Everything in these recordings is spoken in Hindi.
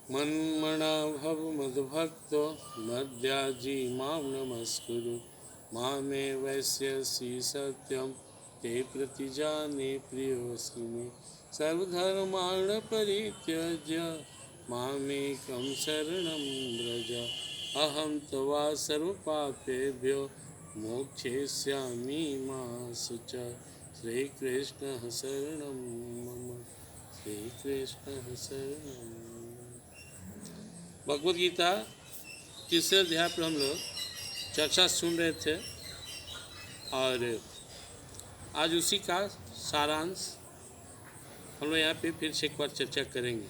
मन्मना भव मद्भक्तो मद्याजी मां नमस्कुरु मामे वैश्यसि सत्यं ते प्रतिजाने प्रियोऽसि मे सर्वधर्मान् परित्यज्य मामेकं शरणं व्रज अहं त्वा सर्वपापेभ्यो मोक्षयिष्यामि मा शुच श्रीकृष्ण शरणं मम श्रीकृष्ण शरणं। भगवद गीता तीसरे अध्याय पर हम लोग चर्चा सुन रहे थे और आज उसी का सारांश हम लोग यहाँ पे फिर से एक बार चर्चा करेंगे।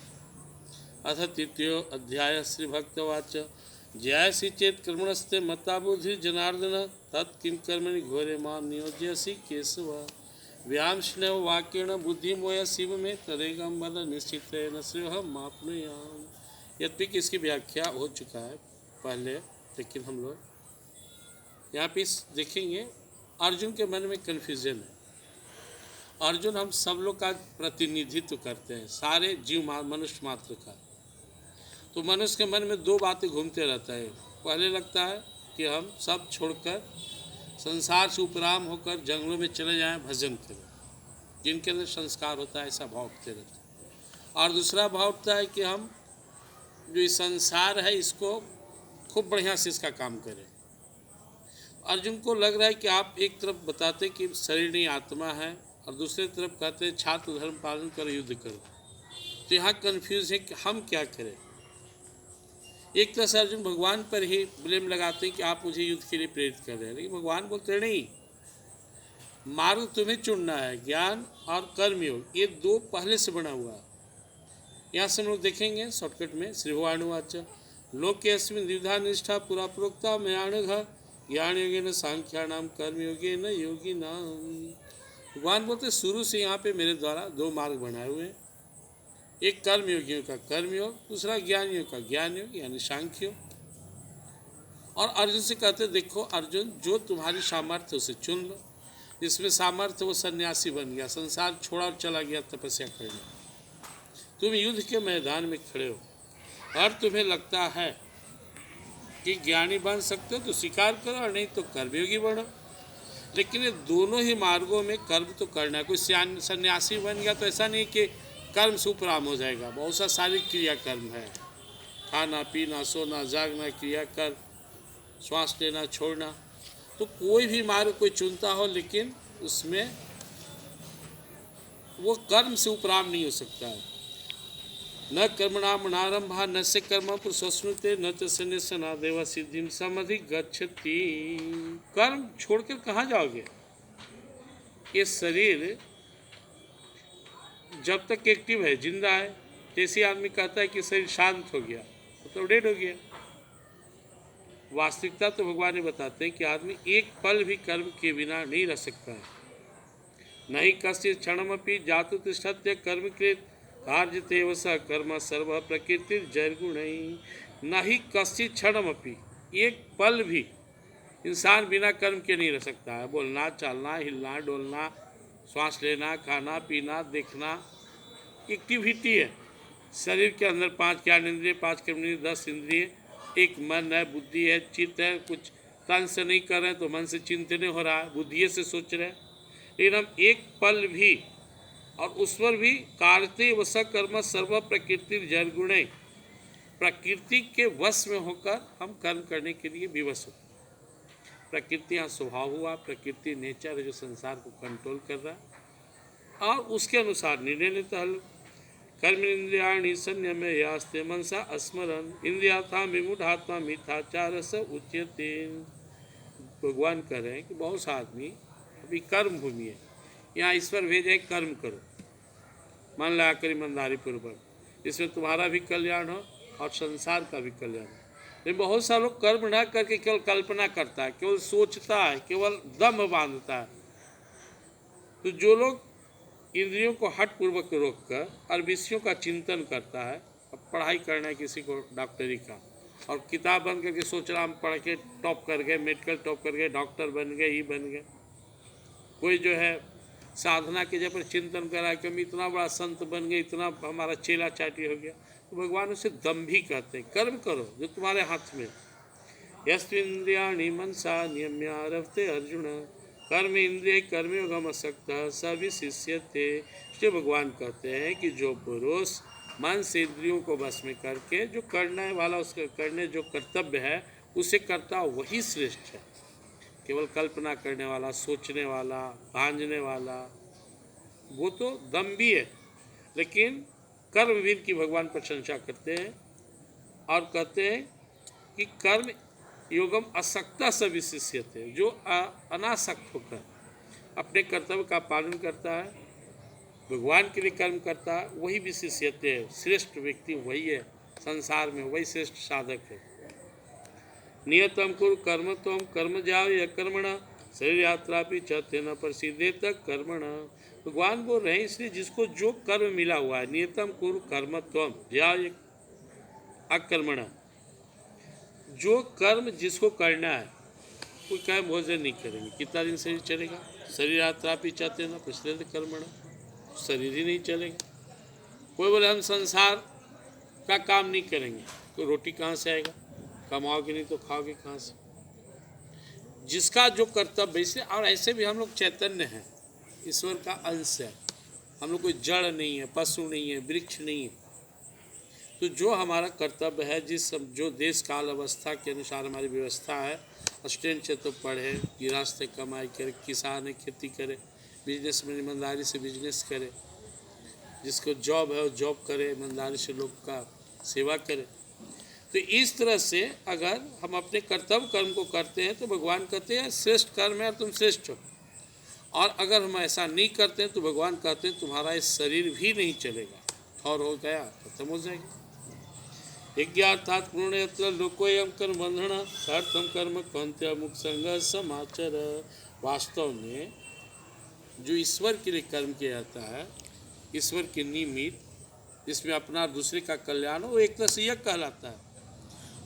अथ तृतीयो अध्याय श्री भक्तवाच जयासि चेत कर्मणस्ते मता बुद्धि जनार्दन तत्किं कर्मणि घोरे मां नियोज्यसि केशव व्यामश्नव वाक्येण बुद्धिमोय शिव में तदेगम वद निश्चितेन श्रेयः माप्नुयाम्। यद्यपि कि इसकी व्याख्या हो चुका है पहले, लेकिन हम लोग यहाँ पे देखेंगे अर्जुन के मन में कन्फ्यूजन है। अर्जुन हम सब लोग का प्रतिनिधित्व करते हैं, सारे जीव मनुष्य मात्र का। तो मनुष्य के मन में दो बातें घूमते रहता है। पहले लगता है कि हम सब छोड़कर संसार से उपराम होकर जंगलों में चले जाएं, भजन करें, जिनके अंदर संस्कार होता है, ऐसा भाव उठते रहता है। और दूसरा भाव उठता है कि हम जो ये संसार है इसको खूब बढ़िया से इसका काम करें। अर्जुन को लग रहा है कि आप एक तरफ बताते कि शरीर नहीं आत्मा है और दूसरी तरफ कहते हैं छात्र धर्म पालन कर युद्ध करो। तो यहाँ कन्फ्यूज है कि हम क्या करें। एक तरह से अर्जुन भगवान पर ही ब्लेम लगाते हैं कि आप मुझे युद्ध के लिए प्रेरित कर रहे हैं, लेकिन भगवान बोलते हैं नहीं, मार्ग तुम्हें चुनना है। ज्ञान और कर्मयोग ये दो पहले से बना हुआ है। यहाँ से हम लोग देखेंगे शॉर्टकट में। श्री भगवानुवाच लोके अस्मिन् द्विधा निष्ठा पुरा प्रोक्ता मयानघ ज्ञान योगेन सांख्यानाम कर्मयोगेन योगिनाम। भगवान बोलते शुरू से यहाँ पे मेरे द्वारा दो मार्ग बनाए हुए हैं, एक कर्म योगियों का कर्मयोग, दूसरा ज्ञान योग का ज्ञान योग यानी सांख्य योग। और अर्जुन से कहते देखो अर्जुन, जो तुम्हारी सामर्थ्य उसे चुन लो। जिसमें सामर्थ्य वो सन्यासी बन गया, संसार छोड़ा और चला गया तपस्या करने। तुम युद्ध के मैदान में खड़े हो और तुम्हें लगता है कि ज्ञानी बन सकते हो तो स्वीकार करो, और नहीं तो कर्मयोगी बनो। लेकिन ये दोनों ही मार्गों में कर्म तो करना है। कोई सन्यासी बन गया तो ऐसा नहीं कि कर्म से उपराम हो जाएगा। बहुत सा शारीरिक क्रिया कर्म है, खाना पीना सोना जागना क्रिया कर, श्वास लेना छोड़ना। तो कोई भी मार्ग कोई चुनता हो, लेकिन उसमें वो कर्म से उपराम नहीं हो सकता है। न कर्मणाम नारंभा न से कर्म पुरुषस्नुते न च सन्यासना देव सिद्धिम समधिगच्छति। कर्म छोड़कर कहाँ जाओगे। ये शरीर जब तक एक्टिव है, जिंदा है, जैसे आदमी कहता है कि शरीर शांत हो गया तो डेड हो गया। वास्तविकता तो भगवान ने बताते हैं कि आदमी एक पल भी कर्म के बिना नहीं रह सकता है। नहीं कश्चित् क्षणमपि जातु तिष्ठत्य कर्मकृत कार्यतेव स कर्म सर्व प्रकृति जैर्गुणैः। नहीं कश्चित् क्षणमपि, एक पल भी इंसान बिना कर्म के नहीं रह सकता है। बोलना चलना हिलना डोलना श्वास लेना खाना पीना देखना एक्टिविटी है। शरीर के अंदर 5 ज्ञान इंद्रिय 5 कर्मेंद्रिय 10 इंद्रिय, एक मन है, बुद्धि है, चित्त है। कुछ तन से नहीं कर रहे हैं तो मन से चिंतन हो रहा है, बुद्धि से सोच रहे हैं। लेकिन हम एक पल भी, और उस पर भी कारते वश कर्म सर्व प्रकृति जैर्गुणे, प्रकृति के वश में होकर हम कर्म करने के लिए विवश होते। प्रकृति यहाँ स्वभाव हुआ, प्रकृति नेचर है जो संसार को कंट्रोल कर रहा है और उसके अनुसार निर्णय लेता है। कर्म इंद्रियाणि संयम यास्ते मनसा स्मरण इंद्रियात्मा विमूढ़ात्मा मिथ्याचार स उच्यते। भगवान कह रहे हैं कि बहुत सा आदमी अभी कर्म भूमि है, यहाँ ईश्वर भेजे कर्म करो, मन लगा कर ईमानदारी पूर्वक, इसमें तुम्हारा भी कल्याण हो और संसार का भी कल्याण हो। लेकिन बहुत सारे लोग कर्म न करके केवल कल्पना करता है, केवल सोचता है, केवल दम बांधता है। तो जो लोग इंद्रियों को हट पूर्वक रोककर और विषयों का चिंतन करता है, अब पढ़ाई करना है किसी को डॉक्टरी का, और किताब बंद करके सोच रहा हम पढ़ के टॉप कर गए, मेडिकल टॉप कर गए, डॉक्टर बन गए, ही बन गए। कोई जो है साधना के जब पर चिंतन कर रहा है कि हम इतना बड़ा संत बन गए, इतना हमारा चेला चाटी हो गया। तो भगवान उसे दम भी कहते हैं। कर्म करो जो तुम्हारे हाथ में। यस्त्विन्द्रियाणि मनसा नियम्य आरभते अर्जुन कर्म इंद्रिय कर्मयोगम असक्तः स विशिष्यते। इसलिए भगवान कहते हैं कि जो पुरुष मन से इंद्रियों को बस में करके जो करने वाला, उसके करने जो कर्तव्य है उसे करता, वही श्रेष्ठ है। केवल कल्पना करने वाला, सोचने वाला, भांजने वाला, वो तो दम भी है, लेकिन कर्मवीर की भगवान प्रशंसा करते हैं और कहते हैं कि कर्म योगम असक्ता से विशिष्यते। जो अनासक्त होकर अपने कर्तव्य का पालन करता है, भगवान के लिए कर्म करता है, वही विशिष्यते है। श्रेष्ठ व्यक्ति वही है संसार में, वही श्रेष्ठ साधक है। नियतम कुरु कर्म त्वम कर्म जाओ या कर्मण शरीर यात्रा भी चते न प्रसिद्धे तक कर्मण। भगवान बोल रहे हैं इसलिए जिसको जो कर्म मिला हुआ है, नियतम कुरु कर्म त्वम जाओ अकर्मण, जो कर्म जिसको करना है, कोई क्या भोजन नहीं करेंगे, कितना दिन शरीर चलेगा? शरीर यात्रा भी चाहते ना प्रसिद्ध कर्मण, शरीर ही नहीं चलेगा। कोई बोले हम संसार का काम नहीं करेंगे, तो रोटी कहाँ से आएगा? कमाओगे नहीं तो खाओगे कहाँ से? जिसका जो कर्तव्य, इसे और ऐसे भी हम लोग चैतन्य हैं, ईश्वर का अंश है, हम लोग कोई जड़ नहीं है, पशु नहीं है, वृक्ष नहीं है। तो जो हमारा कर्तव्य है, जो देश काल अवस्था के अनुसार हमारी व्यवस्था है, स्टूडेंट है तो पढ़े, गृहस्थ है कमाई करे, किसान है खेती करे, बिजनेस में ईमानदारी से बिजनेस करे, जिसको जॉब है वो जॉब करे, ईमानदारी से लोग का सेवा करे। तो इस तरह से अगर हम अपने कर्तव्य कर्म को करते हैं तो भगवान कहते हैं श्रेष्ठ कर्म है, तुम श्रेष्ठ हो। और अगर हम ऐसा नहीं करते हैं तो भगवान कहते हैं तुम्हारा इस शरीर भी नहीं चलेगा, ठौर हो गया, खत्म हो जाएगा। यज्ञार्थात् पूर्णयत्र लोकोयम कर्म बंधन अर्थम कर्म कौन्त्य मुख संग समाचर। वास्तव में जो ईश्वर के लिए कर्म किया जाता है, ईश्वर के निमित्त, जिसमें अपना दूसरे का कल्याण हो, वो एक तरह से यज्ञ कहलाता है।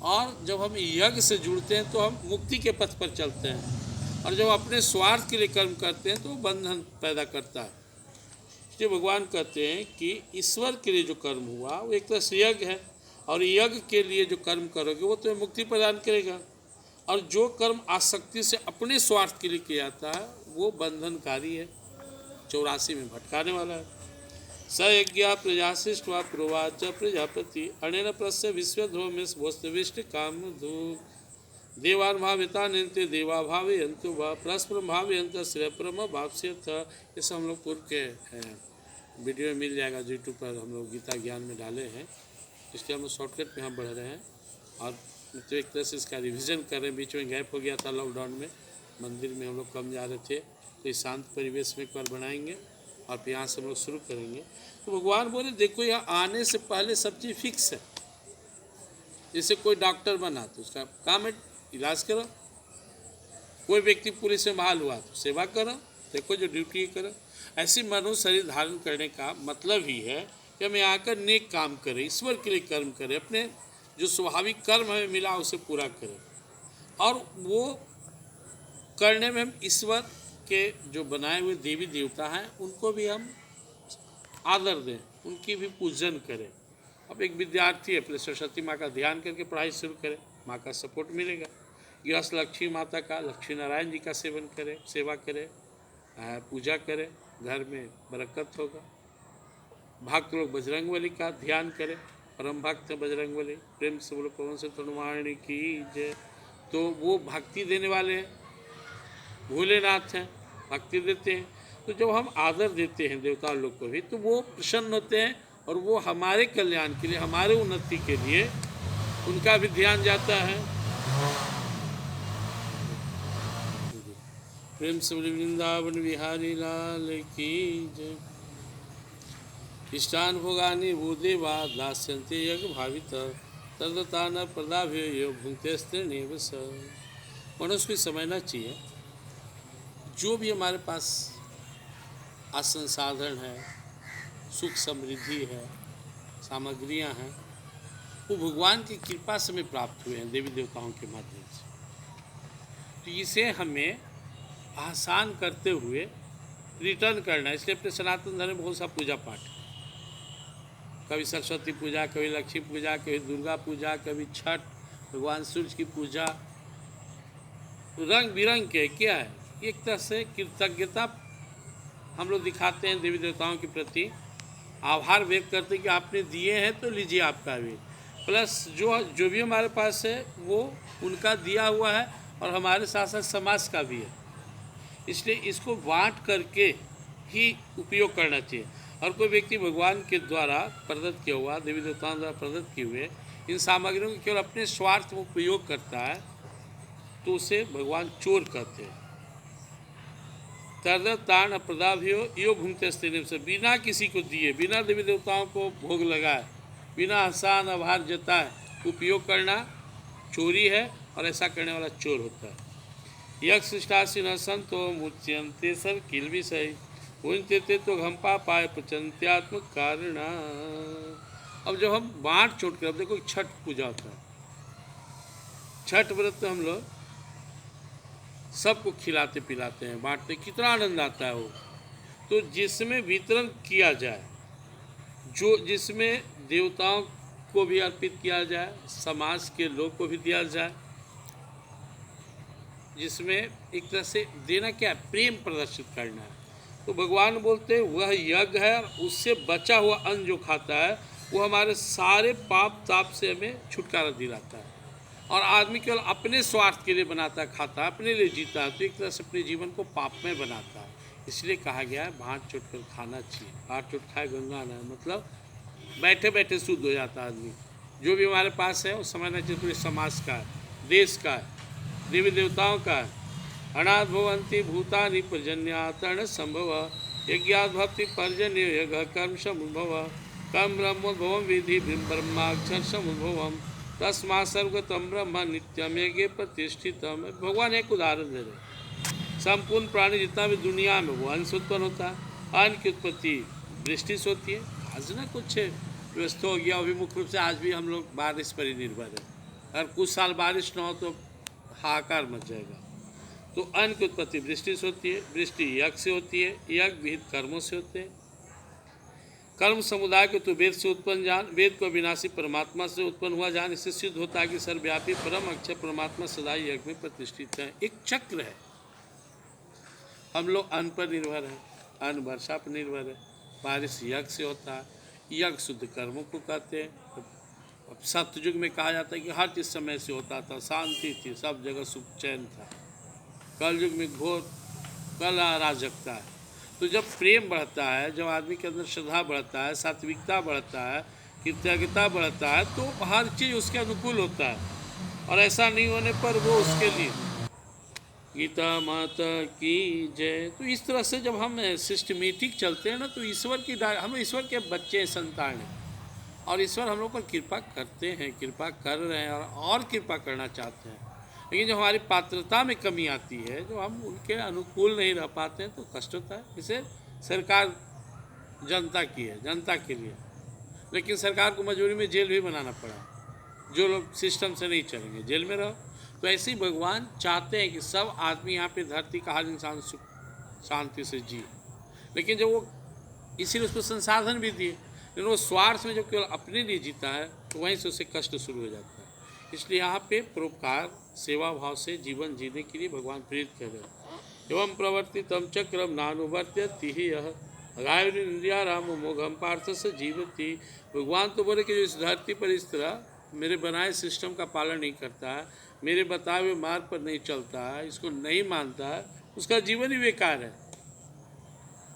और जब हम यज्ञ से जुड़ते हैं तो हम मुक्ति के पथ पर चलते हैं, और जब अपने स्वार्थ के लिए कर्म करते हैं तो बंधन पैदा करता है। इसलिए भगवान कहते हैं कि ईश्वर के लिए जो कर्म हुआ वो एक तरह से यज्ञ है, और यज्ञ के लिए जो कर्म करोगे वो तुम्हें मुक्ति प्रदान करेगा। और जो कर्म आसक्ति से अपने स्वार्थ के लिए किया जाता है वो बंधनकारी है, 84 में भटकाने वाला है। स यज्ञ प्रजाशिष्ट व प्रोवाच प्रजापति अनेन प्रस्य विश्वधोमिष्ट काम धू देवान भाविता नित्य देवा भावयंतु व परस्पर भावयंत श्रेय परम भावस्यथ। ये सब हम लोग पूर्व के वीडियो मिल जाएगा, यूट्यूब पर हम लोग गीता ज्ञान में डाले हैं, इसलिए हम लोग शॉर्टकट में हम बढ़ रहे हैं। और तो एक तरह से इसका रिवीजन कर रहे हैं। बीच में गैप हो गया था लॉकडाउन में, मंदिर में हम लोग कम जा रहे थे, तो इस शांत परिवेश में एक बार बनाएंगे और फिर यहाँ से हम लोग शुरू करेंगे। तो भगवान बोले देखो यहाँ आने से पहले सब चीज़ फिक्स है। जैसे कोई डॉक्टर बना तो उसका काम है इलाज करो, कोई व्यक्ति पुलिस में बहाल हुआ तो सेवा करो, देखो जो ड्यूटी करो। ऐसी मनुष्य शरीर धारण करने का मतलब ही है कि हम यहाँ आकर नेक काम करें, ईश्वर के लिए कर्म करें, अपने जो स्वाभाविक कर्म हमें मिला उसे पूरा करें, और वो करने में हम ईश्वर के जो बनाए हुए देवी देवता हैं उनको भी हम आदर दें, उनकी भी पूजन करें। अब एक विद्यार्थी है, अपने सरस्वती माँ का ध्यान करके पढ़ाई शुरू करे, माँ का सपोर्ट मिलेगा। गृहस्थ लक्ष्मी माता का, लक्ष्मी नारायण जी का सेवन करे, सेवा करे, पूजा करे, घर में बरकत होगा। भक्त लोग बजरंगबली का ध्यान करें, परम भक्त बजरंगबली, प्रेम से बोलो पवन से तनुवाणी की जय। तो वो भक्ति देने वाले हैं, भोलेनाथ हैं, भक्ति देते हैं। तो जब हम आदर देते हैं देवता लोग को भी, तो वो प्रसन्न होते हैं और वो हमारे कल्याण के लिए, हमारे उन्नति के लिए उनका भी ध्यान जाता है। प्रेम से वृंदावन बिहारी लाल की जय। इष्टान भोगानी भूदेवा दास्यन्ते यज्ञ भावित तदता न प्रदाभ्यो भुंगते स्त्रीनिव स। मनुष्य को समझना चाहिए जो भी हमारे पास असंसाधन है, सुख समृद्धि है, सामग्रियां हैं, वो भगवान की कृपा से हमें प्राप्त हुए हैं, देवी देवताओं के माध्यम से। तो इसे हमें आसान करते हुए रिटर्न करना है। इसलिए अपने सनातन धर्म में बहुत सा पूजा पाठ है। कभी सरस्वती पूजा, कभी लक्ष्मी पूजा, कभी दुर्गा पूजा, कभी छठ, भगवान सूर्य की पूजा, रंग बिरंग के क्या है, एक तरह से कृतज्ञता हम लोग दिखाते हैं देवी देवताओं के प्रति, आभार व्यक्त करते हैं कि आपने दिए हैं तो लीजिए आपका भी, प्लस जो जो भी हमारे पास है वो उनका दिया हुआ है और हमारे साथ साथ समाज का भी है, इसलिए इसको बांट करके ही उपयोग करना चाहिए। और कोई व्यक्ति भगवान के द्वारा प्रदत्त किया हुआ, देवी देवताओं द्वारा प्रदत्त किए हुए इन सामग्रियों को केवल अपने स्वार्थ में उपयोग करता है तो उसे भगवान चोर कहते हैं। तान अप्रदाभ्यो यो भूमते स्त्रीम से, बिना किसी को दिए, बिना देवी देवताओं को भोग लगाए, बिना आसान आभार जताए उपयोग करना चोरी है, और ऐसा करने वाला चोर होता है। यक्ष शिष्टासी न संतो मुच्यंते सब किल भी सही उनते तो घंपा पाए प्रचंत्यात्मक कारण। अब जब हम बांट चोट कर, अब देखो छठ पूजा होता है, छठ व्रत में हम लोग सबको खिलाते पिलाते हैं, बांटते, कितना आनंद आता है वो। तो जिसमें वितरण किया जाए, जो जिसमें देवताओं को भी अर्पित किया जाए, समाज के लोग को भी दिया जाए, जिसमें एक तरह से देना क्या है, प्रेम प्रदर्शित करना है, तो भगवान बोलते हैं वह यज्ञ है, उससे बचा हुआ अन्न जो खाता है वो हमारे सारे पाप ताप से हमें छुटकारा दिलाता है। और आदमी केवल अपने स्वार्थ के लिए बनाता है, खाता है, अपने लिए जीता है, तो एक तरह से अपने जीवन को पापमय बनाता है। इसलिए कहा गया है भांट चोट कर खाना चाहिए, भांट चोट खाए गंगा न, मतलब बैठे बैठे शुद्ध हो जाता है आदमी। जो भी हमारे पास है वो समझना चाहिए पूरे समाज का है, देश का है, देवी देवताओं का है। अनाथ भवंती भूतानि पर्जन्यातरण संभव यज्ञात भक्ति पर्जन्य यज्ञ कर्म समुद्भव कर्म ब्रह्मोद्भवम विधि ब्रह्माक्षर समुद्भवम तस्मा सर्वगतम ब्रह्म नित्यम यज्ञ प्रतिष्ठितम। भगवान एक उदाहरण दे रहे, संपूर्ण प्राणी जितना भी दुनिया में वो अन्न से उत्पन्न होता है, अन्न की उत्पत्ति वृष्टि से होती है। आज ना कुछ व्यवस्था हो गया, अभी मुख्य रूप से आज भी हम लोग बारिश पर ही निर्भर है, अगर कुछ साल बारिश न हो तो हाहाकार मच जाएगा। तो अन्न की उत्पत्ति वृष्टि से होती है, वृष्टि यज्ञ से होती है, यज्ञ विहित कर्मों से होते हैं। कर्म समुदाय को तो वेद से उत्पन्न जान, वेद को विनाशी परमात्मा से उत्पन्न हुआ जान, इससे सिद्ध होता है कि सर्वव्यापी परम अक्षय परमात्मा सदा यज्ञ में प्रतिष्ठित है। एक चक्र है, हम लोग अन्न पर निर्भर है, अन्न वर्षा पर निर्भर है, बारिश यज्ञ से होता है, यज्ञ शुद्ध कर्मों को कहते हैं। अब सत्ययुग में कहा जाता है कि हर चीज समय से होता था, शांति थी, सब जगह सुख चैन था। कल युग में घोर कल अराजकता है। तो जब प्रेम बढ़ता है, जब आदमी के अंदर श्रद्धा बढ़ता है, सात्विकता बढ़ता है, कृतज्ञता बढ़ता है, तो हर चीज़ उसके अनुकूल होता है। और ऐसा नहीं होने पर वो उसके लिए गीता माता की जय। तो इस तरह से जब हम सिस्टमेटिक चलते हैं ना, तो ईश्वर की हम ईश्वर के बच्चे संतान हैं, और ईश्वर हम लोग पर कृपा करते हैं, कृपा कर रहे हैं और कृपा करना चाहते हैं। लेकिन जो हमारी पात्रता में कमी आती है, जो हम उनके अनुकूल नहीं रह पाते हैं, तो कष्ट होता है। इसे सरकार जनता की है, जनता के लिए, लेकिन सरकार को मजबूरी में जेल भी बनाना पड़ा। जो लोग सिस्टम से नहीं चलेंगे जेल में रहो। तो ऐसे ही भगवान चाहते हैं कि सब आदमी यहाँ पे धरती का हर इंसान सुख शांति से जिए, लेकिन जब वो इसीलिए उसको संसाधन भी दिए, लेकिन वो स्वार्थ में जब केवल अपने लिए जीता है तो वहीं से उसे कष्ट शुरू हो जाता है। इसलिए यहाँ पे परोपकार सेवा भाव से जीवन जीने के लिए भगवान प्रेरित कर रहे हैं। एवं प्रवर्तितम चक्रम नानुवर्त्यति यह गायन्द्रिया राम मोघम पार्थ से जीवती। भगवान तो बोले कि जो इस धरती पर इस तरह मेरे बनाए सिस्टम का पालन नहीं करता है, मेरे बताए हुए मार्ग पर नहीं चलता है, इसको नहीं मानता है, उसका जीवन ही बेकार है।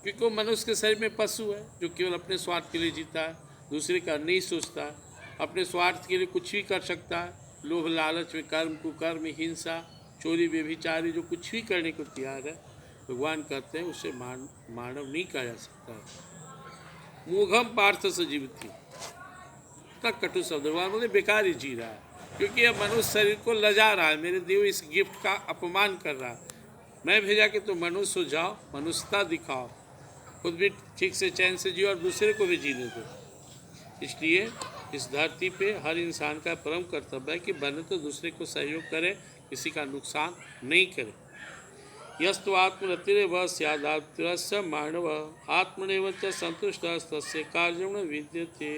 क्योंकि वो मनुष्य के शरीर में पशु है जो केवल अपने स्वार्थ के लिए जीता है, दूसरे का नहीं सोचता है, अपने स्वार्थ के लिए कुछ भी कर सकता है। लोभ लालच में कर्म कुकर्म हिंसा चोरी व्यभिचारी जो कुछ भी करने को तैयार है, भगवान कहते हैं उसे मानव नहीं कहा जा सकता है। मूघम पार्थ से जीवती, तक कटु शब्द भगवान बोले बेकार ही जी रहा है, क्योंकि यह मनुष्य शरीर को लजा रहा है, मेरे देव इस गिफ्ट का अपमान कर रहा है। मैं भेजा कि तुम मनुष्य हो जाओ, मनुष्यता दिखाओ, खुद भी ठीक से चैन से जियो और दूसरे को भी जीने दो। इसलिए इस धरती पे हर इंसान का परम कर्तव्य है कि बने तो दूसरे को सहयोग करे, किसी का नुकसान नहीं करे। यस्तु आत्मरतिरेव स्यादात्मरस्य मानव आत्मनेव च संतुष्टः तस्य कार्यं न विद्यते।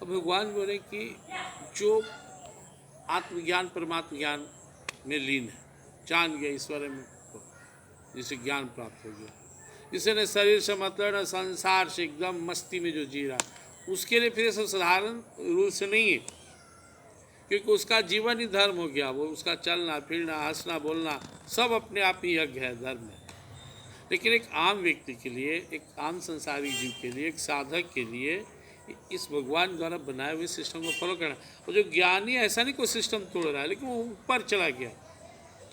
अब भगवान बोले कि जो आत्मज्ञान परमात्म ज्ञान में लीन है, जान गया ईश्वर में को, जिसे ज्ञान प्राप्त हो गया, जिसे न शरीर से मतलब न संसार से, एकदम मस्ती में जो जी रहा, उसके लिए फिर सब साधारण रूल से नहीं है, क्योंकि उसका जीवन ही धर्म हो गया। वो उसका चलना फिरना हंसना बोलना सब अपने आप ही यज्ञ है, धर्म है। लेकिन एक आम व्यक्ति के लिए, एक आम संसारी जीव के लिए, एक साधक के लिए इस भगवान द्वारा बनाए हुए सिस्टम को फॉलो करना। और जो ज्ञानी ऐसा नहीं कोई सिस्टम तोड़ रहा है, लेकिन वो ऊपर चला गया,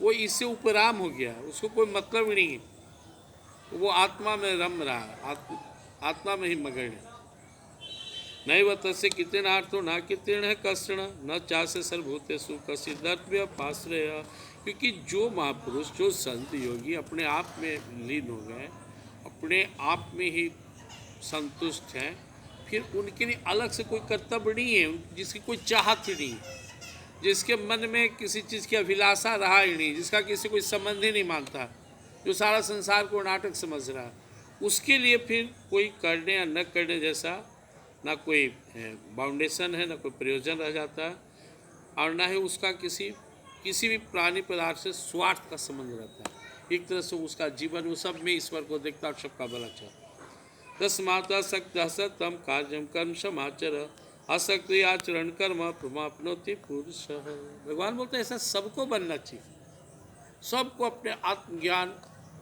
वो इससे उपराम हो गया, उसको कोई मतलब ही नहीं है, वो आत्मा में रम रहा है, आत्मा में ही मगन है। नैव तस्य कितेनार्थो न कितेन है कष्ण न चासे सर्वभूतेषु कश्चिदर्थव्य पाश्रय। क्योंकि जो महापुरुष, जो संत योगी अपने आप में लीन हो गए, अपने आप में ही संतुष्ट हैं, फिर उनके लिए अलग से कोई कर्तव्य नहीं है, जिसकी कोई चाहत ही नहीं, जिसके मन में किसी चीज़ की अभिलाषा रहा ही नहीं, जिसका किसी कोई संबंध ही नहीं मानता, जो सारा संसार को नाटक समझ रहा है, उसके लिए फिर कोई करने या न करने जैसा ना कोई बाउंडेशन है, ना कोई प्रयोजन रह जाता है, और ना ही उसका किसी भी प्राणी पदार्थ से स्वार्थ का संबंध रहता है। एक तरह से उसका जीवन वो सब में ईश्वर को देखता और सबका भला चाहता। तस्मात् असक्तः सततं कार्यं कर्म समाचर असक्ति आचरण कर्म प्रमाप्नोति पुरुषः। भगवान बोलते हैं ऐसा सबको बनना चाहिए, सबको अपने आत्मज्ञान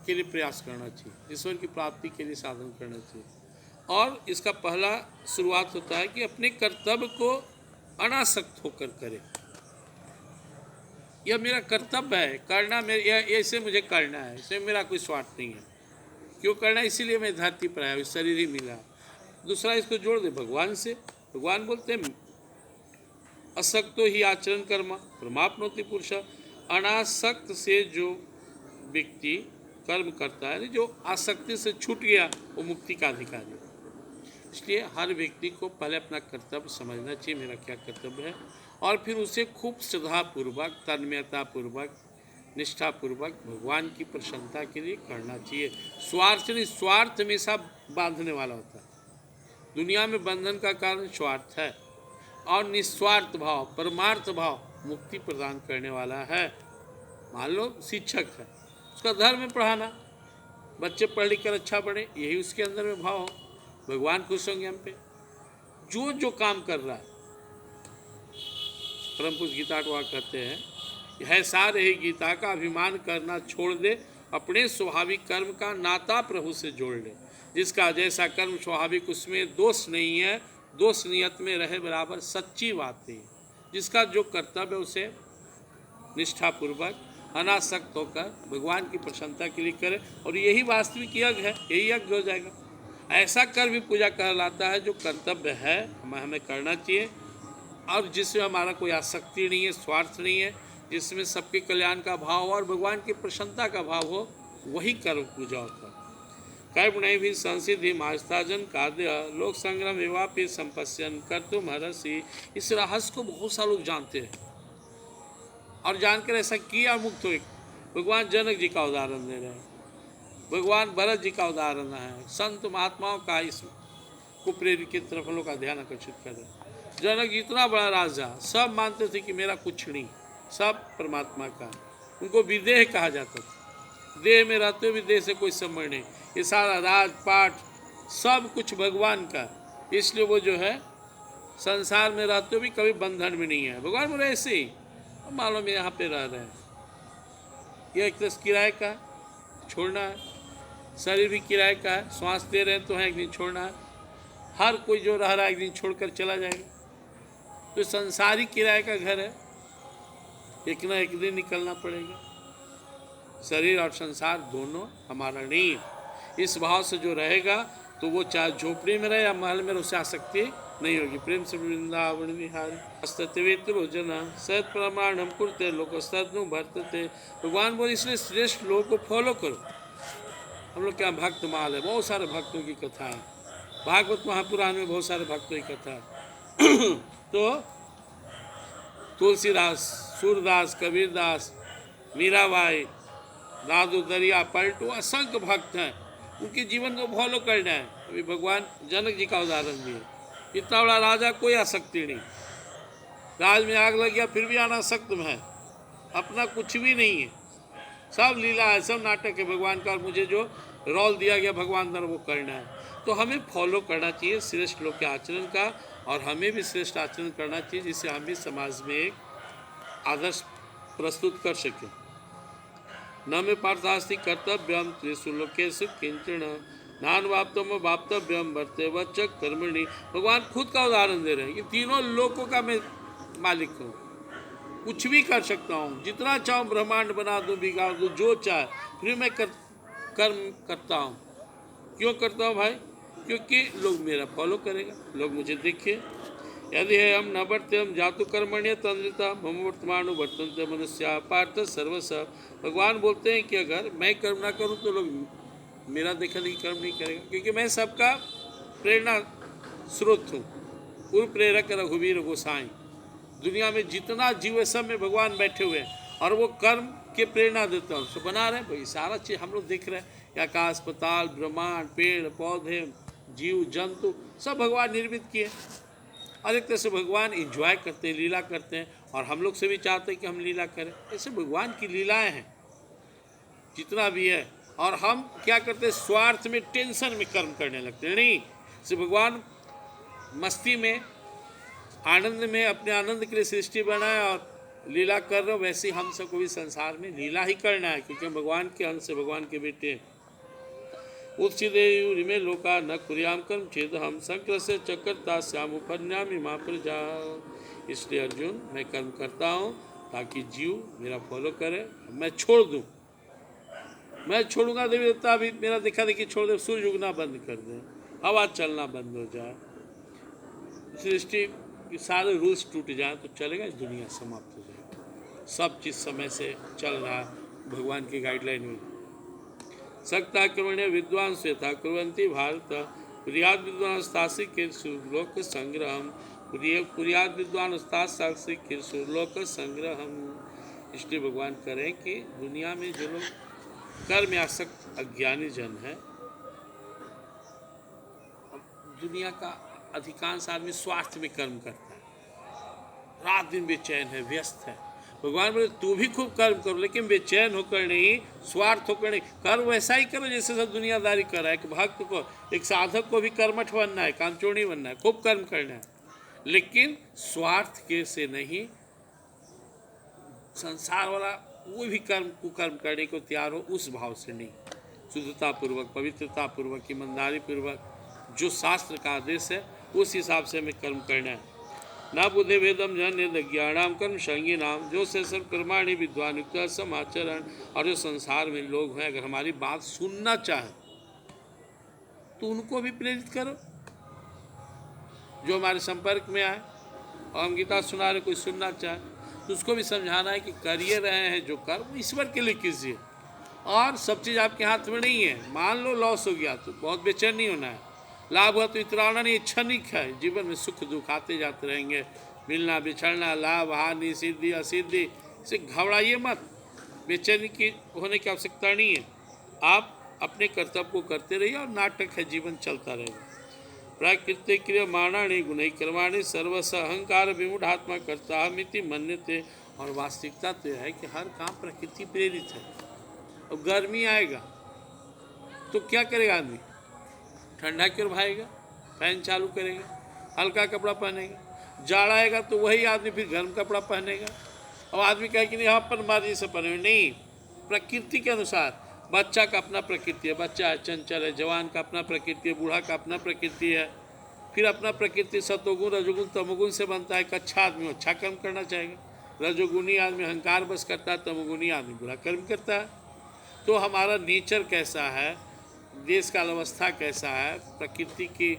के लिए प्रयास करना चाहिए, ईश्वर की प्राप्ति के लिए साधन करना चाहिए। और इसका पहला शुरुआत होता है कि अपने कर्तव्य को अनासक्त होकर करे। यह मेरा कर्तव्य है, करना मेरे, ऐसे मुझे करना है, इसमें मेरा कोई स्वार्थ नहीं है। क्यों करना है? इसीलिए मैं धरती पर आया, शरीर ही मिला। दूसरा इसको जोड़ दे भगवान से। भगवान बोलते हैं असक्तो ही आचरण कर्म परमाप्नोति पुरुष। अनासक्त से जो व्यक्ति कर्म करता है, जो आसक्ति से छूट गया, वो मुक्ति का अधिकारी। इसलिए हर व्यक्ति को पहले अपना कर्तव्य समझना चाहिए, मेरा क्या कर्तव्य है, और फिर उसे खूब श्रद्धापूर्वक, तन्मयतापूर्वक, निष्ठापूर्वक भगवान की प्रसन्नता के लिए करना चाहिए। स्वार्थ नहीं, स्वार्थ हमेशा बांधने वाला होता है। दुनिया में बंधन का कारण स्वार्थ है, और निस्वार्थ भाव, परमार्थ भाव मुक्ति प्रदान करने वाला है। मान लो शिक्षक है, उसका धर्म में पढ़ाना, बच्चे पढ़ लिख कर अच्छा पढ़े, यही उसके अंदर में भाव हो, भगवान खुश होंगे हम पे। जो काम कर रहा है, परम पूज्य गीता को कहते हैं, यह सार ही गीता का अभिमान करना छोड़ दे, अपने स्वाभाविक कर्म का नाता प्रभु से जोड़ ले। जिसका जैसा कर्म स्वाभाविक, उसमें दोष नहीं है, दोष नियत में रहे बराबर सच्ची बात है। जिसका जो कर्तव्य है उसे निष्ठापूर्वक अनासक्त होकर भगवान की प्रसन्नता के लिए करे, और यही वास्तविक यज्ञ है, यही यज्ञ हो जाएगा। ऐसा कर भी पूजा कहलाता है जो कर्तव्य है, हमें करना चाहिए, और जिसमें हमारा कोई आसक्ति नहीं है, स्वार्थ नहीं है, जिसमें सबके कल्याण का भाव हो और भगवान की प्रसन्नता का भाव हो, वही कर्म पूजा होता है। कर्म नहीं भी संसिधि मास्ताजन कार्य लोक संग्रह विवापी संपस्यन कर तुम हरसी। इस रहस्य को बहुत सारे लोग जानते हैं, और जानकर ऐसा किया मुक्त हो। भगवान जनक जी का उदाहरण दे रहे हैं, भगवान भरत जी का उदाहरण है, संत महात्माओं का इस कुप्रेरित की तरफ लोग का ध्यान आकर्षित कर रहे हैं। जनक जी इतना बड़ा राजा, सब मानते थे कि मेरा कुछ नहीं, सब परमात्मा का। उनको विदेह कहा जाता था, देह में रहते हुए भी देह से कोई संबंध नहीं, ये सारा राजपाट सब कुछ भगवान का। इसलिए वो जो है संसार में रहते हुए भी कभी बंधन में नहीं है। भगवान बोले ऐसे ही मालूम यहाँ पे रह रहे हैं, यह एक तरह किराए का छोड़ना है, शरीर भी किराए का है, श्वास दे रहे हैं तो है, एक दिन छोड़ना है। हर कोई जो रह रहा है एक दिन छोड़कर चला जाएगा। तो संसारी किराए का घर है, एक ना एक दिन निकलना पड़ेगा। शरीर और संसार दोनों हमारा नहीं है। इस भाव से जो रहेगा तो वो चाहे झोपड़ी में रहे या महल में, उसे आसक्ति नहीं होगी। प्रेम से वृंदावन विहार अस्तवेत रोजना सत प्रमाणम कुरते लोग सदनु भरते। भगवान बोले इसलिए श्रेष्ठ लोगों को फॉलो करो। हम लोग क्या भक्त माल है, बहुत सारे भक्तों की कथा है, भागवत महापुराण में बहुत सारे भक्तों की कथा है। तो तुलसीदास, सूरदास, कबीरदास, मीराबाई, दादू दरिया पलटू असंख्य भक्त हैं, उनके जीवन को फॉलो करना है। अभी भगवान जनक जी का उदाहरण दिए, इतना बड़ा राजा कोई आसक्ति नहीं, राज में आग लग गया फिर भी अनासक्त में है, अपना कुछ भी नहीं है, सब लीला है, सब नाटक है भगवान का, और मुझे जो रोल दिया गया भगवान द्वारा वो करना है। तो हमें फॉलो करना चाहिए श्रेष्ठ लोग के आचरण का, और हमें भी श्रेष्ठ आचरण करना चाहिए जिससे हम भी समाज में एक आदर्श प्रस्तुत कर सकें। न में पार्थास्ति कर्तव्यम त्रिषु लोकेषु किंचन नानवाप्तम वाप्तव्यम वर्ते वच कर्मणि। भगवान खुद का उदाहरण दे रहे हैं कि तीनों लोकों का मैं मालिक हूँ, कुछ भी कर सकता हूँ, जितना चाहूँ ब्रह्मांड बना दूँ, बिगाड़ दूँ, जो चाहे, फिर मैं कर्म करता हूँ। क्यों करता हूँ भाई? क्योंकि लोग मेरा फॉलो करेगा, लोग मुझे देखे। यदि है हम न बढ़ते हम जातु कर्मण्य तंद्रिता मम वर्तमान वर्तनते मनुष्य पार्थ सर्वस। भगवान बोलते हैं कि अगर मैं कर्म ना करूँ तो लोग मेरा देखा देखी कर्म नहीं करेगा, क्योंकि मैं सबका प्रेरणा स्रोत हूँ, पूर्व प्रेरक रघुवीर गोसाई। दुनिया में जितना जीव है सब में भगवान बैठे हुए हैं, और वो कर्म के प्रेरणा देते हैं, उसको बना रहे हैं। भाई सारा चीज़ हम लोग देख रहे हैं, आकाश पताल ब्रह्मांड पेड़ पौधे जीव जंतु सब भगवान निर्मित किए, और एक तरह से भगवान इंजॉय करते हैं, लीला करते हैं, और हम लोग से भी चाहते हैं कि हम लीला करें। ऐसे भगवान की लीलाएं हैं जितना भी है, और हम क्या करते हैं, स्वार्थ में टेंशन में कर्म करने लगते हैं। नहीं, से भगवान मस्ती में आनंद में अपने आनंद के लिए सृष्टि बनाए और लीला कर रहे हो, वैसे ही हम सबको भी संसार में लीला ही करना है, क्योंकि भगवान के अंश से भगवान के बेटे हैं। उत्सिदेयुरिमे लोका न कुर्याम कर्म चेद हम शंकर से चक्रता श्याम उपन्यामी माँ प्रजा। इसलिए अर्जुन मैं कर्म करता हूँ ताकि जीव मेरा फॉलो करे, मैं छोड़ दूँ, मैं छोड़ूंगा देवी देवता भी मेरा देखा देखी छोड़ दे, सूर्य उगना बंद कर दे, हवा चलना बंद हो जाए, सृष्टि के सारे रूल्स टूट जाए तो चलेगा, दुनिया समाप्त हो जाएगी। सब चीज़ समय से चल रहा है भगवान की गाइडलाइन में। सक्ता क्रमण्य विद्वान श्वेता कुर्वन्ति भारत कुर्याद विद्वान स्तासी कीर्षुर्लोक संग्रहम। कुर्याद विद्वान स्तासी कीर्षुर्लोक संग्रहम। इसलिए भगवान करें कि दुनिया में जो लोग कर्म में आसक्त अज्ञानी जन है, दुनिया का अधिकांश आदमी स्वार्थ में कर्म करता है, रात दिन बेचैन है, व्यस्त है। भगवान बोले तू भी खूब कर्म करो, लेकिन बेचैन होकर नहीं, स्वार्थ होकर नहीं, कर्म वैसा ही करो जैसे सब दुनियादारी कर रहा है। एक भक्त को, एक साधक को भी कर्मठ बनना है, कामचोड़ी बनना है, खूब कर्म करना है, लेकिन स्वार्थ के से नहीं। संसार वाला वो भी कुकर्म करने को तैयार हो, उस भाव से नहीं, शुद्धता पूर्वक, पवित्रता पूर्वक, ईमानदारी पूर्वक, जो शास्त्र का आदेश है उस हिसाब से हमें कर्म करना है। ना बुद्धि वेदम जन ज्ञानाम कर्म संगी नाम, जो से सब कर्माणी विद्वान युक्त समाचरण। और जो संसार में लोग हैं, अगर हमारी बात सुनना चाहे तो उनको भी प्रेरित करो, जो हमारे संपर्क में आए और हम गीता सुना रहे, कोई सुनना चाहे तो उसको भी समझाना है कि करिए रहे हैं जो कर्म ईश्वर के लिए कीजिए, और सब चीज़ आपके हाथ में नहीं है। मान लो लॉस हो गया तो बहुत बेचैन नहीं होना है, लाभ हुआ तो इतराना नहीं, क्षणिक है। जीवन में सुख दुख आते जाते रहेंगे, मिलना बिछड़ना, लाभ हानि सिद्धि असिद्धि, इसे घबराइए मत, बेचैनी की होने की आवश्यकता नहीं है। आप अपने कर्तव्य को करते रहिए, और नाटक है, जीवन चलता रहेगा। प्राकृत्य क्रिय मानाणी गुणै कर्माणि सर्वस अहंकार विमूढ़ात्मा करता मिति मन्यते। और वास्तविकता तो है कि हर काम प्रकृति प्रेरित है। अब गर्मी आएगा तो क्या करेगा आदमी, ठंडा क्यों भाएगा, फैन चालू करेगा, हल्का कपड़ा पहनेगा। जाड़ा आएगा तो वही आदमी फिर गर्म कपड़ा पहनेगा। अब आदमी कहे कि नहीं हम अपन मर्जी से पहने, नहीं, प्रकृति के अनुसार। बच्चा का अपना प्रकृति है, बच्चा है, चंचल है, जवान का अपना प्रकृति है, बूढ़ा का अपना प्रकृति है, फिर अपना प्रकृति सतोगुण रजोगुण तमोगुण से बनता है। एक अच्छा आदमी अच्छा कर्म करना चाहेगा, रजोगुणी आदमी अहंकार बस करता है, तमोगुणी आदमी बुरा कर्म करता है। तो हमारा नेचर कैसा है, देश का अवस्था कैसा है, प्रकृति की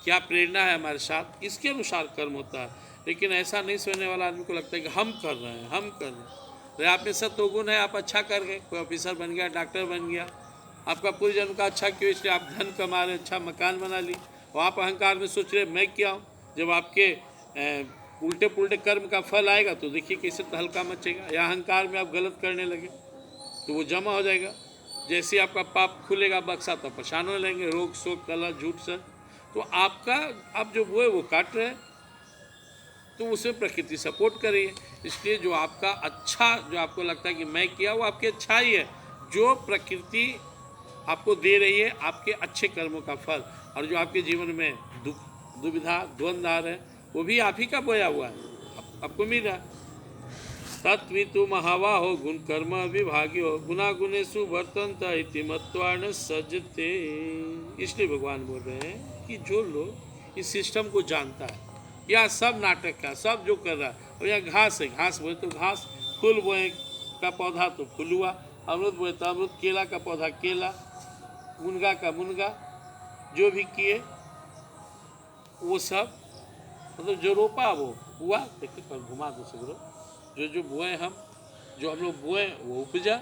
क्या प्रेरणा है हमारे साथ, इसके अनुसार कर्म होता है। लेकिन ऐसा नहीं सोचने वाला आदमी को लगता है कि हम कर रहे हैं, हम कर रहे हैं। तो आप में सत्वगुण है, आप अच्छा कर गए, कोई ऑफिसर बन गया, डॉक्टर बन गया, आपका पूर्व जन्म का अच्छा क्यों, इसलिए आप धन कमा रहे, अच्छा मकान बना ली। और आप अहंकार में सोच रहे मैं क्या हूँ, जब आपके उल्टे पुल्टे कर्म का फल आएगा तो देखिए कैसे तहलका मचेगा। या अहंकार में आप गलत करने लगे तो वो जमा हो जाएगा। जैसे आपका पाप खुलेगा बक्सा तो परेशान हो लेंगे, रोग शोक कलह झूठ सर। तो आपका आप जो बोए वो काट रहे हैं, तो उसमें प्रकृति सपोर्ट कर रही है। इसलिए जो आपका अच्छा, जो आपको लगता है कि मैं किया, वो आपकी अच्छाई है। जो प्रकृति आपको दे रही है आपके अच्छे कर्मों का फल, और जो आपके जीवन में दुख दुविधा द्वंद्व आ रहे हैं वो भी आप ही का बोया हुआ है, आपको मिल रहा है। तत्वितु महावा हो गुण कर्म विभाग्यो गुना गुणेशु वर्तनता इति मत्वा न सजते। इसलिए भगवान बोल रहे हैं कि जो लोग इस सिस्टम को जानता है, यह सब नाटक का सब जो कर रहा है, और यह घास है, घास बोए तो घास, फूल बोए का पौधा तो फूल हुआ, अमृत बोए तो अमृत, केला का पौधा केला, मुनगा का मुनगा, जो भी किए वो सब मतलब जो रोपा वो हुआ। देखिए पर घुमा दो सगरो, जो जो बोए हम, जो हम लोग बोए वो उपजा।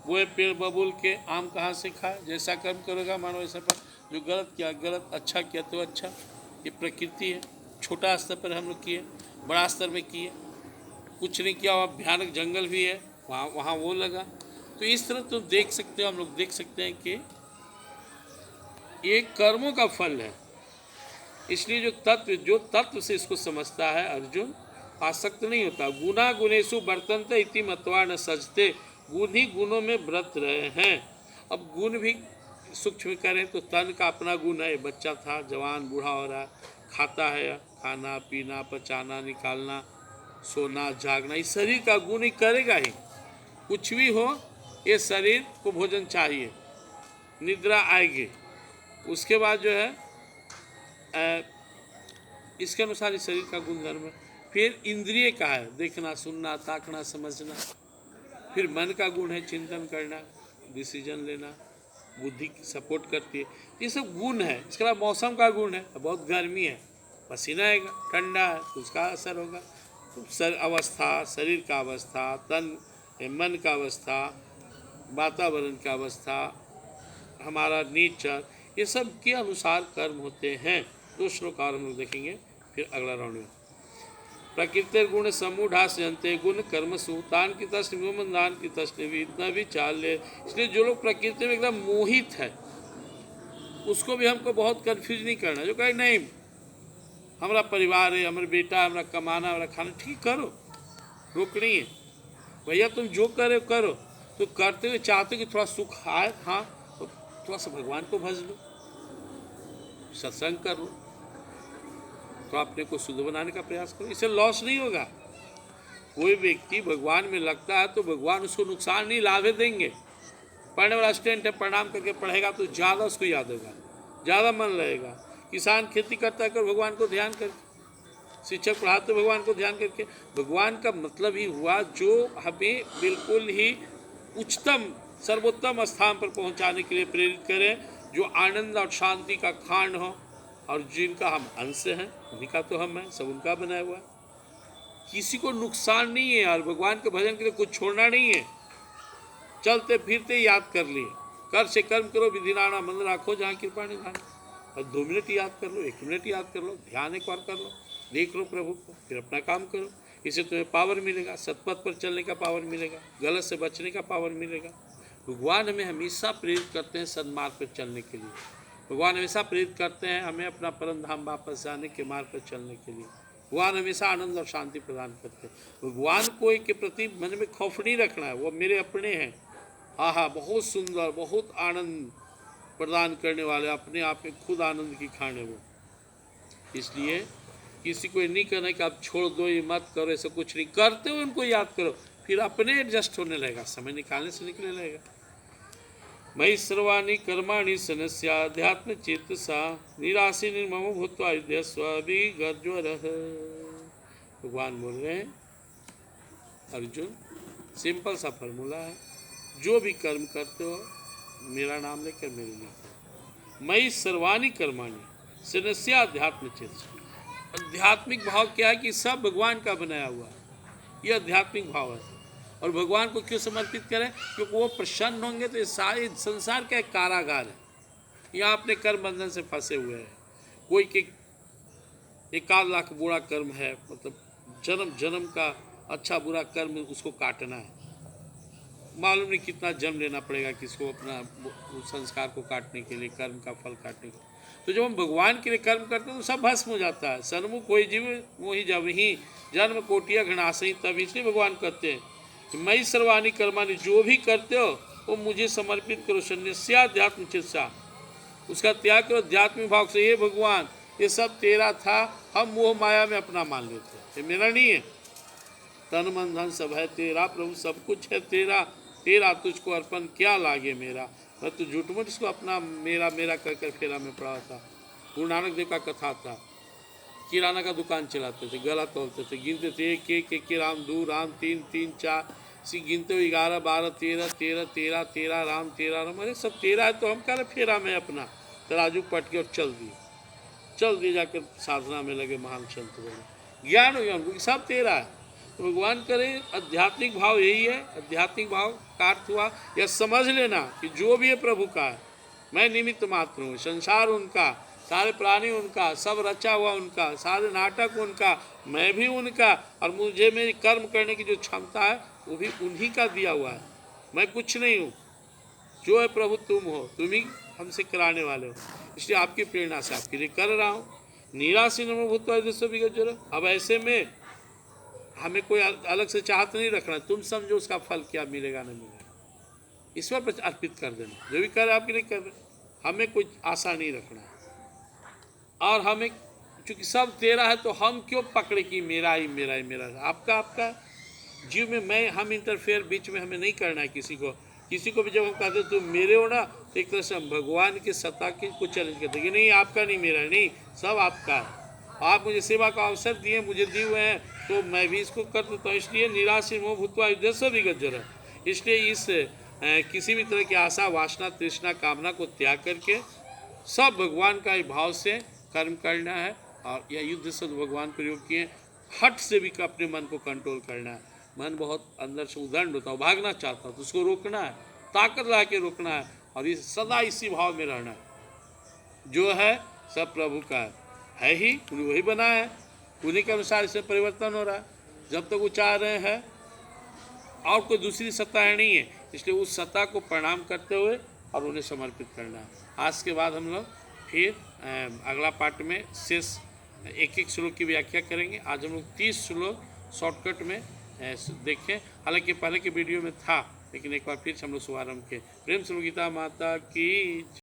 बोए पेड़ बबूल के, आम कहाँ से खाए, जैसा कर्म करेगा मानो वैसा पर। जो गलत किया गलत, अच्छा किया तो अच्छा। ये प्रकृति है। छोटा स्तर पर हम लोग किए, बड़ा स्तर में किए, कुछ नहीं किया, वहाँ भयानक जंगल भी है, वहाँ वो लगा। तो इस तरह तो देख सकते हो, हम लोग देख सकते हैं कि ये कर्मों का फल है। इसलिए जो तत्व से इसको समझता है अर्जुन, आसक्त नहीं होता। गुना गुणेशु वर्तन्ते इति मत्वा न सजते। गुण ही गुणों में व्रत रहे हैं। अब गुण भी सूक्ष्म करें तो तन का अपना गुण है, बच्चा था जवान बूढ़ा हो रहा है, खाता है, खाना पीना पचाना निकालना सोना जागना, इस शरीर का गुण ही करेगा ही। कुछ भी हो ये शरीर को भोजन चाहिए, निद्रा आएगी, उसके बाद जो है इसके अनुसार इस शरीर का गुणधर्म है। फिर इंद्रिय का है, देखना सुनना ताकना समझना। फिर मन का गुण है, चिंतन करना डिसीजन लेना, बुद्धि की सपोर्ट करती है, ये सब गुण है। इसके बाद मौसम का गुण है, बहुत गर्मी है पसीना आएगा, ठंडा है तो उसका असर होगा। तो अवस्था, शरीर का अवस्था, तन मन का अवस्था, वातावरण का अवस्था, हमारा नेचर, ये सब के अनुसार कर्म होते हैं। दो श्लोक और हम लोग देखेंगे फिर अगला राउंड में। प्रकृति गुण समूढ़ास जनते गुण कर्म सुतान की तस्न दान की तस्न भी इतना भी चाल ले। इसलिए जो लोग प्रकृति में एकदम मोहित है उसको भी हमको बहुत कन्फ्यूज नहीं करना। जो कहे नहीं हमारा परिवार है, हमारा बेटा, हमारा कमाना, हमारा खाना, ठीक करो, रोक नहीं है भैया, तुम जो करे करो। तो करते हुए चाहते कि थोड़ा सुख आए, हाँ तो थोड़ा सा भगवान को भज लो, सत्संग कर लो, तो अपने को शुद्ध बनाने का प्रयास करो, इससे लॉस नहीं होगा। कोई व्यक्ति भगवान में लगता है तो भगवान उसको नुकसान नहीं लाभे देंगे। पढ़ने वाला स्टूडेंट है, प्रणाम करके पढ़ेगा तो ज़्यादा उसको याद होगा, ज़्यादा मन लगेगा। किसान खेती करता है कर भगवान को ध्यान करके, शिक्षक पढ़ाते भगवान को ध्यान करके। भगवान का मतलब ही हुआ जो हमें बिल्कुल ही उच्चतम सर्वोत्तम स्थान पर पहुंचाने के लिए प्रेरित करें, जो आनंद और शांति का खान हो, और जिनका हम अंश हैं, उन्हीं का तो हम हैं, सब उनका बनाया हुआ है। किसी को नुकसान नहीं है यार, भगवान के भजन के लिए कुछ छोड़ना नहीं है। चलते फिरते याद कर लिए, कर से कर्म करो, विधि नाना मन राखो जहाँ कृपा निधान। और 2 मिनट याद कर लो, 1 मिनट याद कर लो, ध्यान एक बार कर लो, देख लो प्रभु को, फिर अपना काम करो। इससे तुम्हें पावर मिलेगा, सतपथ पर चलने का पावर मिलेगा, गलत से बचने का पावर मिलेगा। भगवान हमें हमेशा प्रेरित करते हैं सन्मार्ग पर चलने के लिए। भगवान हमेशा प्रेरित करते हैं हमें अपना परम धाम वापस जाने के मार्ग पर चलने के लिए। भगवान हमेशा आनंद और शांति प्रदान करते हैं। भगवान को के प्रति मन में खौफ नहीं रखना है, वो मेरे अपने हैं, आहा बहुत सुंदर, बहुत आनंद प्रदान करने वाले, अपने आप में खुद आनंद की खान है वो। इसलिए किसी को नहीं कहना कि आप छोड़ दो, ये मत करो, ऐसा कुछ नहीं। करते हुए उनको याद करो, फिर अपने एडजस्ट होने लगेगा, समय निकालने से निकलने लगेगा। मयि सर्वाणि कर्माणि सनस्याध्यात्म चेतसा निराशी निर्मम भूत्वा युध्यस्व विगर्ज्वरः। भगवान बोल रहे हैं अर्जुन, सिंपल सा फॉर्मूला है, जो भी कर्म करते हो मेरा नाम लेकर मेरे लिए करो। मयि सर्वाणि कर्माणि सनस्याध्यात्म चेतसा। आध्यात्मिक भाव क्या है कि सब भगवान का बनाया हुआ है, यह आध्यात्मिक भाव है। और भगवान को क्यों समर्पित करें? क्योंकि वो प्रसन्न होंगे तो ये सारे संसार का एक कारागार है, यहाँ अपने कर्म बंधन से फंसे हुए हैं। कोई के 1 लाख बुरा कर्म है, मतलब जन्म जन्म का अच्छा बुरा कर्म उसको काटना है। मालूम नहीं कितना जन्म लेना पड़ेगा किसको अपना उस संस्कार को काटने के लिए, कर्म का फल काटने के लिए। तो जब हम भगवान के लिए कर्म करते हैं तो सब भस्म हो जाता है। सन्मुख कोई जीव वही जब ही जन्म कोटिया घनासही, तब इसलिए भगवान कहते हैं कि मैं सर्वाणी कर्माणी, जो भी करते हो वो मुझे समर्पित करो। संन्यास्याध्यात्म चित्सा, उसका त्याग करो अध्यात्मिक भाव से। ये भगवान ये सब तेरा था, हम मोह माया में अपना मान लेते हैं, ये मेरा नहीं है। तन मन धन सब है तेरा प्रभु, सब कुछ है तेरा, तेरा तुझको अर्पण क्या लागे मेरा। मैं तो झूठ मूठ इसको अपना मेरा मेरा कर कर फेरा में पड़ा था। गुरु नानक देव का कथा था, किराना का दुकान चलाते थे, गला तोलते थे, गिनते थे एक के राम, दो राम, तीन तीन, चार, सी गिनते हुए 11 12 13 13 13 13 राम 13 राम। अरे सब तेरा है तो हम कह रहे फेरा में अपना तराजू पट के और चल दिए जाकर साधना में लगे। महान संत बने, ज्ञान हो गया उनको सब तेरा है। तो भगवान करे आध्यात्मिक भाव यही है। आध्यात्मिक भाव का अर्थ हुआ यह समझ लेना कि जो भी है प्रभु का है, मैं निमित्त मात्र हूँ। संसार उनका, सारे प्राणी उनका, सब रचा हुआ उनका, सारे नाटक उनका, मैं भी उनका, और मुझे मेरी कर्म करने की जो क्षमता है वो भी उन्हीं का दिया हुआ है। मैं कुछ नहीं हूँ, जो है प्रभु तुम हो, तुम ही हमसे कराने वाले हो। इसलिए आपकी प्रेरणा से आपके लिए कर रहा हूँ। निराशी नमो भूत्वा विश्व विगत। अब ऐसे में हमें कोई अलग से चाहत नहीं रखना, तुम समझो उसका फल क्या मिलेगा नहीं मिलेगा, ईश्वर पर अर्पित कर देना। जो भी कर रहे आपके लिए कर रहे, हमें कोई आशा नहीं रखना है। और हमें चूँकि सब तेरा है तो हम क्यों पकड़े कि मेरा ही मेरा ही मेरा, आपका जीव में मैं हम इंटरफेयर बीच में हमें नहीं करना है किसी को भी जब हम कहते तुम मेरे हो ना, तो एक तरह से हम भगवान की सत्ता को चैलेंज करते हैं कि नहीं आपका नहीं मेरा नहीं, सब आपका है। आप मुझे सेवा का अवसर दिए, मुझे दिए हुए हैं, तो मैं भी इसको कर देता हूँ। इसलिए निराश मोह भूतवा युद्धस्व विगज्जर। इसलिए इस किसी भी तरह की आशा वासना तृष्णा कामना को त्याग करके सब भगवान का ही भाव से कर्म करना है। और यह युद्ध शब्द भगवान प्रयोग किए, हट से भी अपने मन को कंट्रोल करना है। मन बहुत अंदर से उदंड होता है, भागना चाहता है, तो उसको रोकना है, ताकत ला के रोकना है, और इस सदा इसी भाव में रहना है। जो है सब प्रभु का है ही, उन्हें वही बना है, उन्हीं के अनुसार इसमें परिवर्तन हो रहा है। जब तक वो चाह रहे हैं और कोई दूसरी सत्ता है नहीं है, इसलिए उस सत्ता को प्रणाम करते हुए और उन्हें समर्पित करना है। आज के बाद हम लोग फिर अगला पार्ट में शेष एक एक श्लोक की व्याख्या करेंगे। आज हम लोग 30 श्लोक शॉर्टकट में देखें, हालांकि पहले के वीडियो में था, लेकिन एक बार फिर से हम लोग शुभारंभ के। प्रेम से गीता माता की।